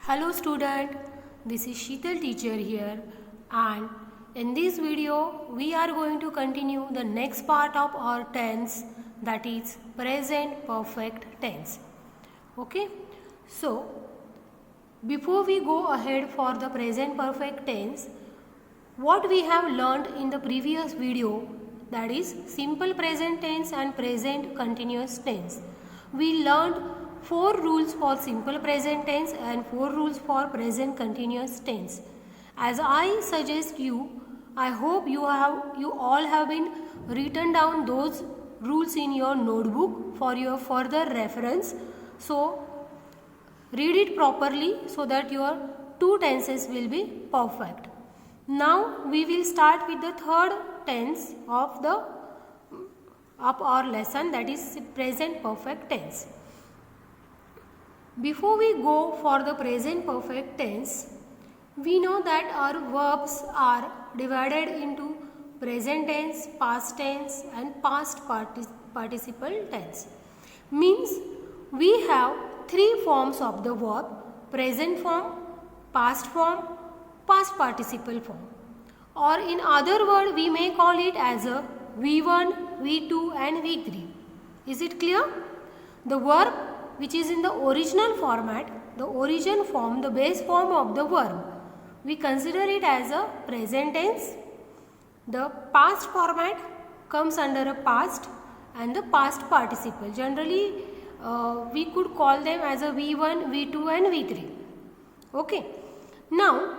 Hello student, this is Sheetal teacher here, and in this video we are going to continue the next part of our tense, that is present perfect tense. Okay, so before we go ahead for the present perfect tense, what we have learned in the previous video, that is simple present tense and present continuous tense. We learned 4 rules for simple present tense and 4 rules for present continuous tense. As I suggest you, I hope you all have been written down those rules in your notebook for your further reference. So read it properly so that your 2 tenses will be perfect. Now we will start with the third tense of our lesson, that is present perfect tense. Before we go for the present perfect tense, we know that our verbs are divided into present tense, past tense and past participle tense. Means we have 3 forms of the verb: present form, past participle form. Or in other word, we may call it as a V1, V2 and V3. Is it clear? The verb which is in the original format, the origin form, the base form of the verb, we consider it as a present tense. The past format comes under a past and the past participle. Generally, we could call them as a V1, V2 and V3. Okay. Now,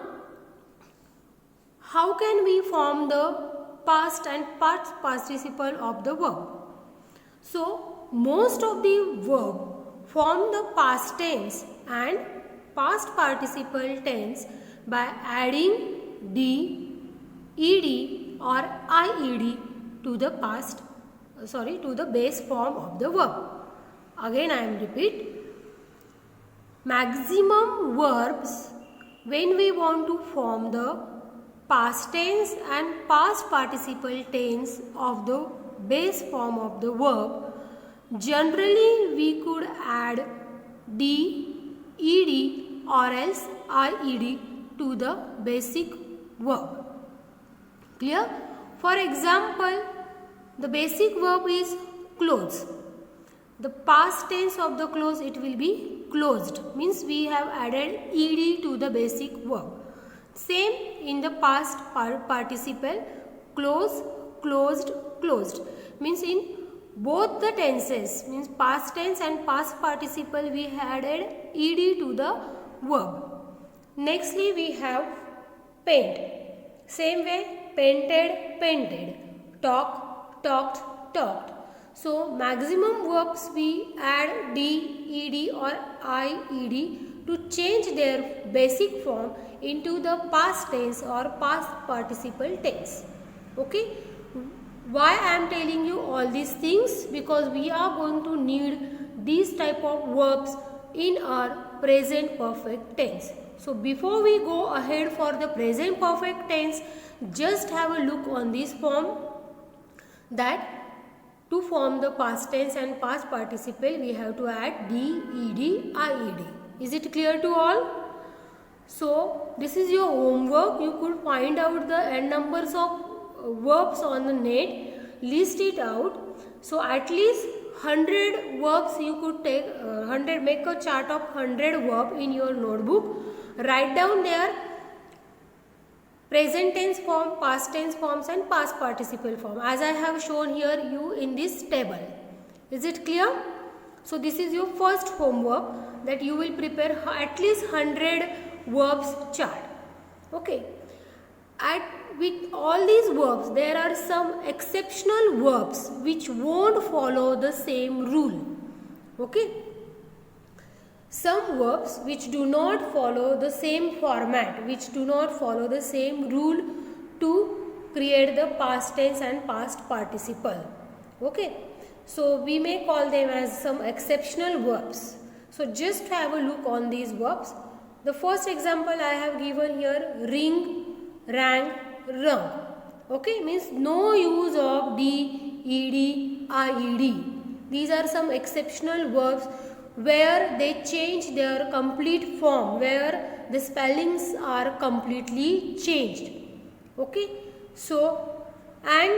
how can we form the past and past participle of the verb? So, most of the verb form the past tense and past participle tense by adding d, ed or ied to the base form of the verb. Again I am repeat. Maximum verbs, when we want to form the past tense and past participle tense of the base form of the verb, generally we could add d, ed or else ied to the basic verb. Clear? For example, the basic verb is close. The past tense of the close, it will be closed. Means we have added ed to the basic verb. Same in the past participle, close, closed, closed. Means in both the tenses, means past tense and past participle, we added ed to the verb. Nextly we have paint. Same way, painted, painted, talk, talked, talked. So maximum verbs we add d, ed or ied to change their basic form into the past tense or past participle tense. Okay. Why I am telling you all these things? Because we are going to need these type of verbs in our present perfect tense. So before we go ahead for the present perfect tense, just have a look on this form, that to form the past tense and past participle we have to add d, ed, ied. Is it clear to all? So this is your homework. You could find out the n numbers of verbs on the net, list it out. So at least 100 verbs you could take, make a chart of 100 verb in your notebook. Write down their present tense form, past tense forms and past participle form as I have shown here you in this table. Is it clear? So this is your first homework, that you will prepare at least 100 verbs chart. Okay. With all these verbs, there are some exceptional verbs which won't follow the same rule. Okay. Some verbs which do not follow the same format, which do not follow the same rule to create the past tense and past participle. Okay. So we may call them as some exceptional verbs. So just have a look on these verbs. The first example I have given here, ring, rang, rung. Okay, means no use of d, ed, ied. These are some exceptional verbs where they change their complete form, where the spellings are completely changed. Okay, so and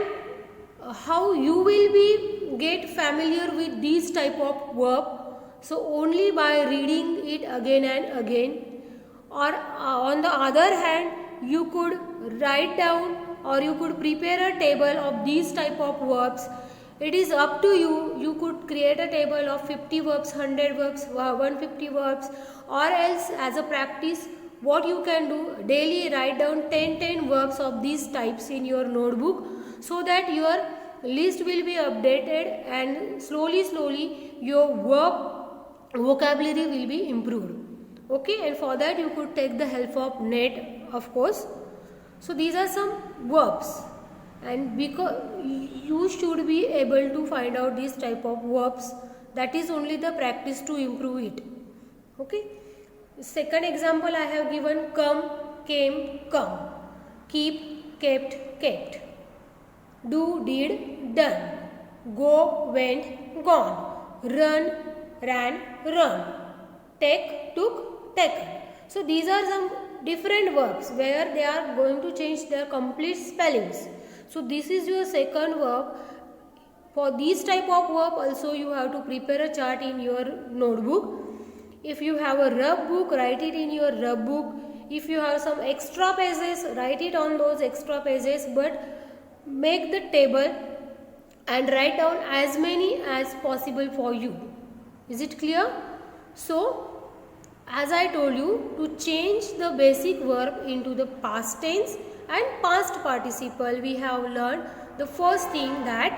how you will be get familiar with these type of verb? So only by reading it again and again, or on the other hand you could write down or you could prepare a table of these type of verbs. It is up to you. You could create a table of 50 verbs, 100 verbs, 150 verbs, or else as a practice what you can do, daily write down 10 verbs of these types in your notebook, so that your list will be updated and slowly your vocabulary will be improved. Okay, and for that you could take the help of net, of course. So these are some verbs, and because you should be able to find out these type of verbs, that is only the practice to improve it. Okay, second example I have given: come, came, come; keep, kept, kept; do, did, done; go, went, gone; run, ran, run; take, took, taken. So these are some different verbs where they are going to change their complete spellings. So this is your second verb. For these type of verb also you have to prepare a chart in your notebook. If you have a rough book, write it in your rough book. If you have some extra pages, write it on those extra pages, but make the table and write down as many as possible for you. Is it clear? So as I told you, to change the basic verb into the past tense and past participle, we have learned the first thing that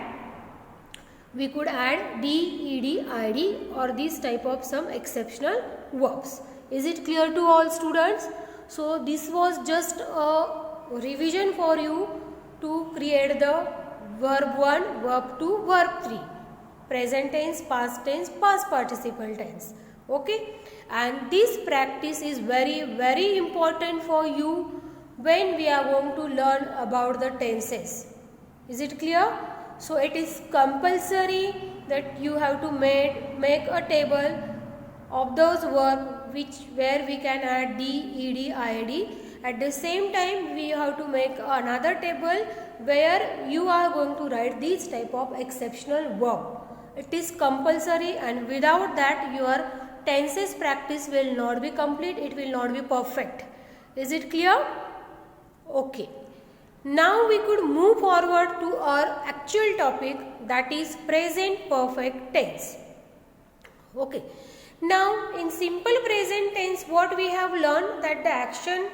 we could add d, ed, id or this type of some exceptional verbs. Is it clear to all students? So this was just a revision for you to create the verb 1, verb 2, verb 3, present tense, past participle tense. Okay, and this practice is very important for you when we are going to learn about the tenses. Is it clear? So it is compulsory that you have to make a table of those verbs where we can add d, ed, id. At the same time we have to make another table where you are going to write these type of exceptional verb. It is compulsory, and without that your tenses practice will not be complete, it will not be perfect. Is it clear? Okay. Now we could move forward to our actual topic, that is present perfect tense. Okay. Now in simple present tense what we have learned, that the action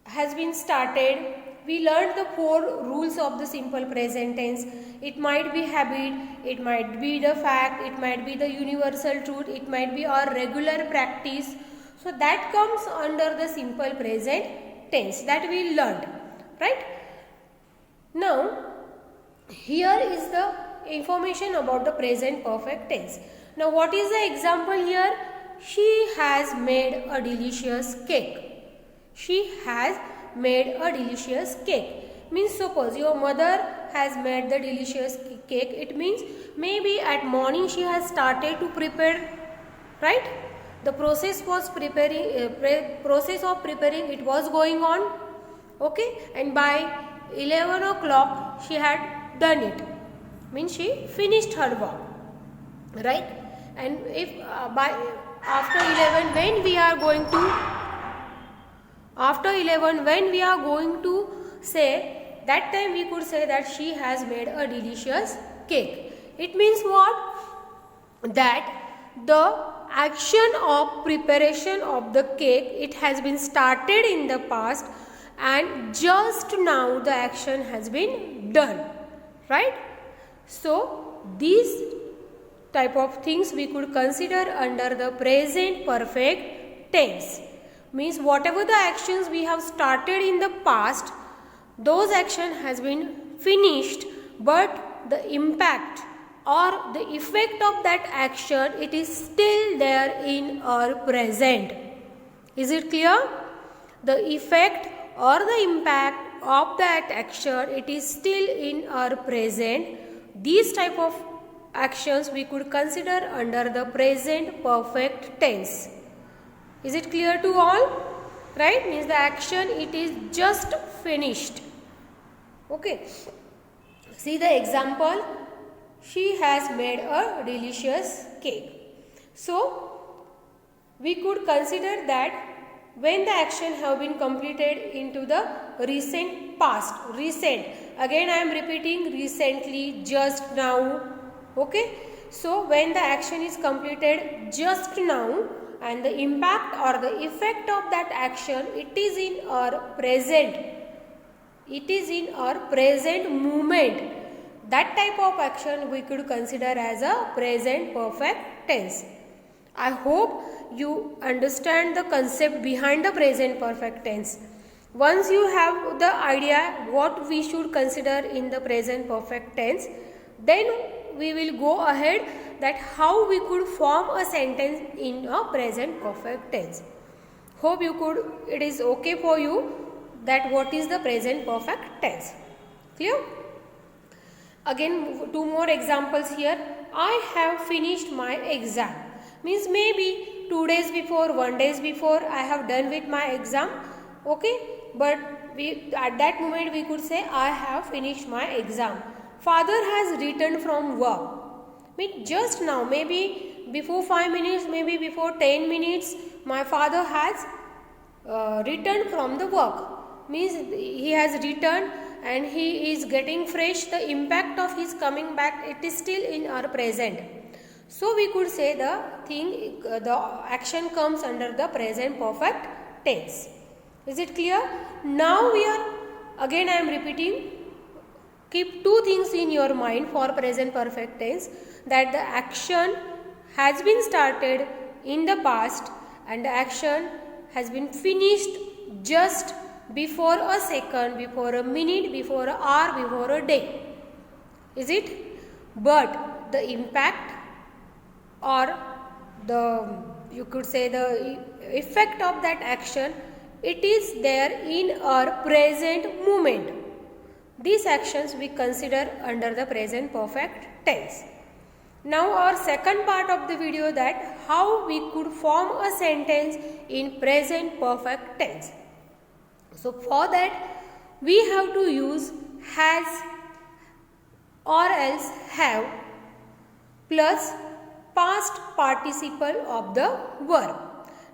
has been started. We learned the 4 rules of the simple present tense. It might be habit, it might be the fact, it might be the universal truth, it might be our regular practice. So that comes under the simple present tense that we learned, right? Now here is the information about the present perfect tense. Now what is the example here? She has made a delicious cake. She has made a delicious cake. Means suppose your mother has made the delicious cake. It means maybe at morning she has started to prepare, right? The process was preparing, process of preparing it was going on. Okay, and by 11 o'clock she had done it. Means she finished her work, right? And if by after 11 when we are going to say, that time we could say that she has made a delicious cake. It means what? That the action of preparation of the cake, it has been started in the past and just now the action has been done, right? So these type of things we could consider under the present perfect tense. Means whatever the actions we have started in the past, those action has been finished, but the impact or the effect of that action, it is still there in our present. Is it clear? The effect or the impact of that action, it is still in our present. These type of actions we could consider under the present perfect tense. Is it clear to all? Right? Means the action, it is just finished. Okay. See the example. She has made a delicious cake. So we could consider that when the action have been completed into the recent past. Recent. Again I am repeating, recently, just now. Okay. So when the action is completed just now and the impact or the effect of that action, it is in our present. It is in our present moment. That type of action we could consider as a present perfect tense. I hope you understand the concept behind the present perfect tense. Once you have the idea what we should consider in the present perfect tense, then we will go ahead that how we could form a sentence in a present perfect tense. Hope it is okay for you that what is the present perfect tense. Clear? Again, 2 more examples here. I have finished my exam. Means maybe 2 days before, 1 day before I have done with my exam. Okay. But at that moment we could say I have finished my exam. Father has returned from work. Means just now, maybe before 5 minutes, maybe before 10 minutes, my father has returned from the work. Means he has returned and he is getting fresh. The impact of his coming back, it is still in our present. So we could say the action comes under the present perfect tense. Is it clear? Now again I am repeating, keep 2 things in your mind for present perfect tense, that the action has been started in the past and the action has been finished just before a second, before a minute, before an hour, before a day. Is it? But the impact or you could say the effect of that action, it is there in our present moment. These actions we consider under the present perfect tense. Now our second part of the video, that how we could form a sentence in present perfect tense. So for that we have to use has or else have plus past participle of the verb.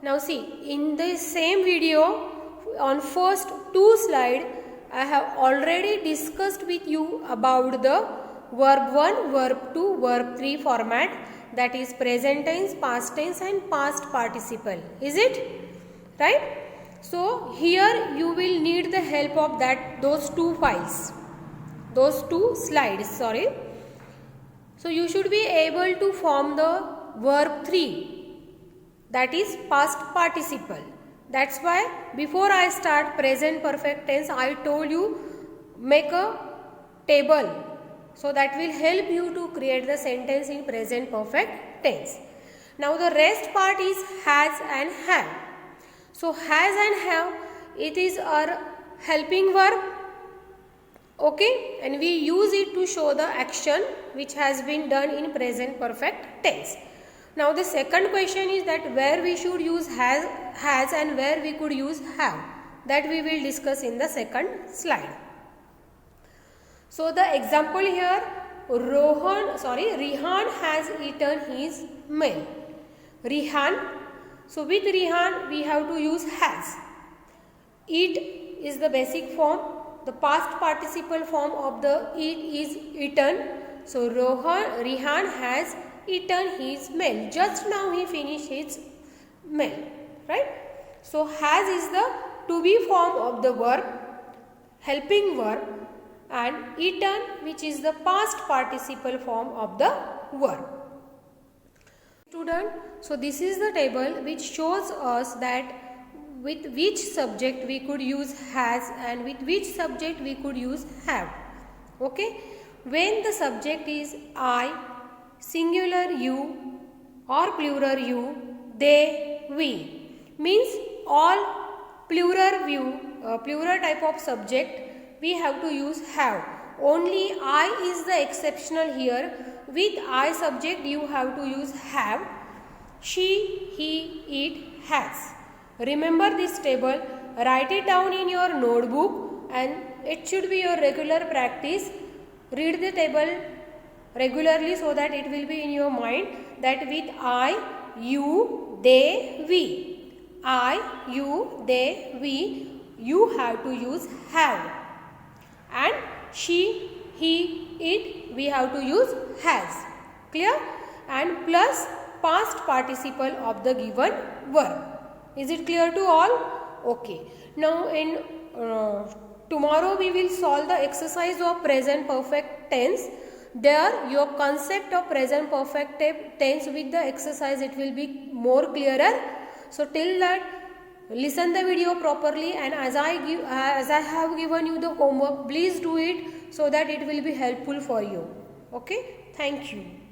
Now see, in the same video on first 2 slides I have already discussed with you about the verb 1, verb 2, verb 3 format, that is present tense, past tense and past participle. Is it? Right? So here you will need the help of those 2 files, those 2 slides, sorry. So you should be able to form the verb 3, that is past participle. That's why before I start present perfect tense, I told you make a table. So that will help you to create the sentence in present perfect tense. Now the rest part is has and have. So has and have, it is our helping verb. Okay, and we use it to show the action which has been done in present perfect tense. Now the second question is that where we should use has and where we could use have. That we will discuss in the second slide. So the example here, Rihan has eaten his meal. Rihan. So with Rihan we have to use has. Eat is the basic form. The past participle form of the eat is eaten. So Rihan has eaten his meal. Just now he finished his meal. Right? So has is the to be form of the verb, helping verb, and eaten, which is the past participle form of the verb. Student, so this is the table which shows us that with which subject we could use has and with which subject we could use have. Okay, when the subject is I, singular you or plural you, they, we, means all plural type of subject we have to use have. Only I is the exceptional here, with I subject you have to use have. She, he, it, has. Remember this table, write it down in your notebook, and it should be your regular practice. Read the table regularly so that it will be in your mind, that with I, you, they, we. I, you, they, we, you have to use have. And she, he, it, we have to use has. Clear? And plus past participle of the given verb. Is it clear to all? Okay. Now in tomorrow we will solve the exercise of present perfect tense. There your concept of present perfect tense with the exercise, it will be more clearer. So till that, listen the video properly, and as I have given you the homework, please do it so that it will be helpful for you. Okay? Thank you.